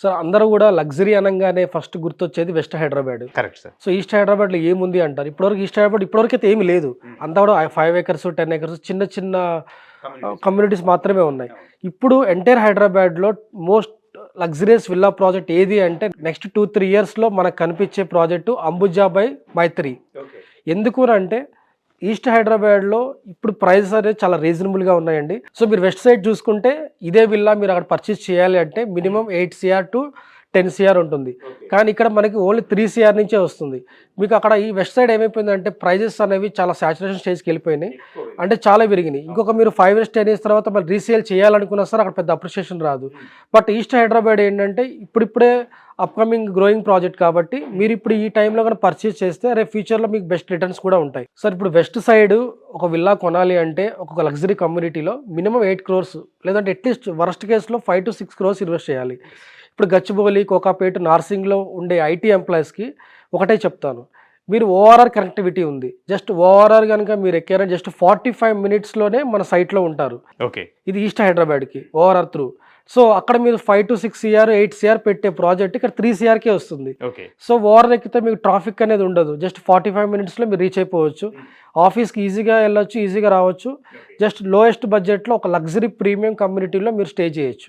Sir అందరూ కూడా luxury అనగానే ఫస్ట్ గుర్తొచ్చేది west Hyderabad. Correct sir. So east హైదరాబాద్లో ఏముంది అంటారు. ఇప్పటివరకు ఈస్ట్ హైదరాబాద్ ఇప్పటివరకు అయితే ఏమీ లేదు. అంతా కూడా 5 acres 10 acres చిన్న చిన్న కమ్యూనిటీస్ మాత్రమే ఉన్నాయి. ఇప్పుడు ఎంటైర్ హైదరాబాద్లో మోస్ట్ లగ్జరియస్ విల్లా ప్రాజెక్ట్ ఏది అంటే నెక్స్ట్ 2-3 yearsలో మనకు కనిపించే ప్రాజెక్టు అంబుజా బై మైత్రి. ఎందుకు అంటే ఈస్ట్ హైదరాబాద్లో ఇప్పుడు ప్రైజెస్ అనేది చాలా రీజనబుల్గా ఉన్నాయండి. సో మీరు వెస్ట్ సైడ్ చూసుకుంటే ఇదే విల్లా మీరు అక్కడ పర్చేస్ చేయాలి అంటే మినిమం 8 CR to 10 CR ఉంటుంది. కానీ ఇక్కడ మనకి ఓన్లీ 3 CR నుంచే వస్తుంది. మీకు అక్కడ ఈ వెస్ట్ సైడ్ ఏమైపోయిందంటే ప్రైజెస్ అనేవి చాలా సాచురేషన్ స్టేజ్కి వెళ్ళిపోయినాయి, అంటే చాలా విరిగినాయి. ఇంకొక మీరు 5 years 10 years తర్వాత మళ్ళీ రీసేల్ చేయాలనుకున్నా సరే అక్కడ పెద్ద అప్రిషియేషన్ రాదు. బట్ ఈస్ట్ హైదరాబాద్ ఏంటంటే ఇప్పుడిప్పుడే అప్కమింగ్ గ్రోయింగ్ ప్రాజెక్ట్ కాబట్టి మీరు ఇప్పుడు ఈ టైంలో కానీ పర్చేస్ చేస్తే రేపు ఫ్యూచర్లో మీకు బెస్ట్ రిటర్న్స్ కూడా ఉంటాయి. సార్ ఇప్పుడు వెస్ట్ సైడ్ ఒక విల్లా కొనాలి అంటే ఒక లగ్జరీ కమ్యూనిటీలో మినిమం 8 crores లేదంటే అట్లీస్ట్ వరస్ట్ కేసులో 5 to 6 crores ఇన్వెస్ట్ చేయాలి. ఇప్పుడు గచ్చిబౌలి, కోకాపేట, నార్సింగ్లో ఉండే ఐటీ ఎంప్లాయీస్కి ఒకటే చెప్తాను, మీరు ఓఆర్ఆర్ కనెక్టివిటీ ఉంది. జస్ట్ ఓఆర్ఆర్ కనుక మీరు ఎక్కారంటే జస్ట్ 45 minutesలోనే మన సైట్లో ఉంటారు. ఓకే, ఇది ఈస్ట్ హైదరాబాద్కి ఓఆర్ఆర్ త్రూ. సో అక్కడ మీరు 5 to 6 CR 8 CR పెట్టే ప్రాజెక్ట్ ఇక్కడ 3 CRకే వస్తుంది. సో ఓఆర్ఆర్ ఎక్కితే మీకు ట్రాఫిక్ అనేది ఉండదు. జస్ట్ 45 minutesలో మీరు రీచ్ అయిపోవచ్చు. ఆఫీస్కి ఈజీగా వెళ్ళొచ్చు, ఈజీగా రావచ్చు. జస్ట్ లోయెస్ట్ బడ్జెట్లో ఒక లగ్జరీ ప్రీమియం కమ్యూనిటీలో మీరు స్టే చేయొచ్చు.